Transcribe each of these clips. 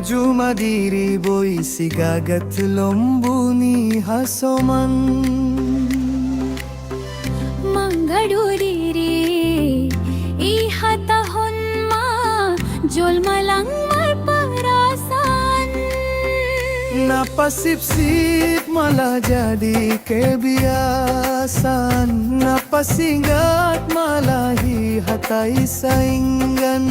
jumadiri boy sigagat lombuni hasoman Mangaduriri ihatahon ma jolmalang marparasan napasip-sip malah jadi kebiasaan, napasinggat malah hihatai saingan.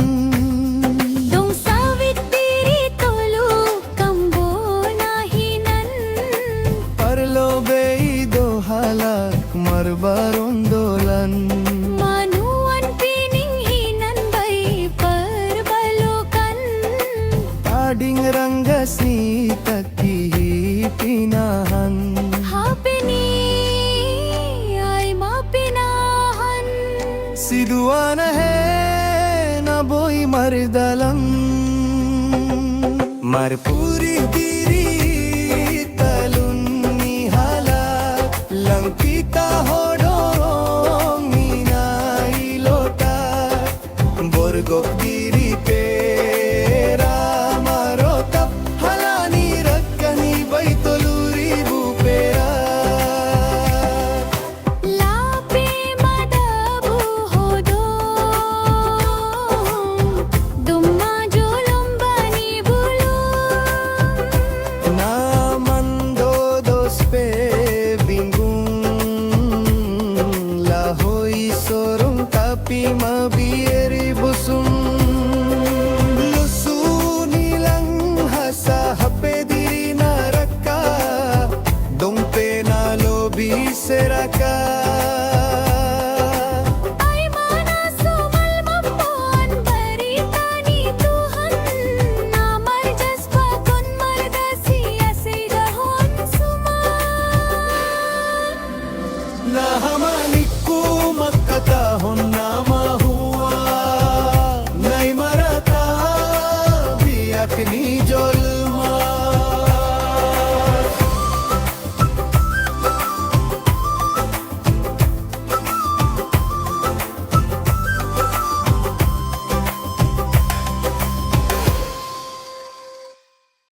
Dong sawit diri tulu kambo nahinan Parlobe do halak marbarondolan manuan pininghinan bay perbalokan Tading ranggas ni takihipinahan hape ni ay mapinahan Si duana he na boy mardalang Marpu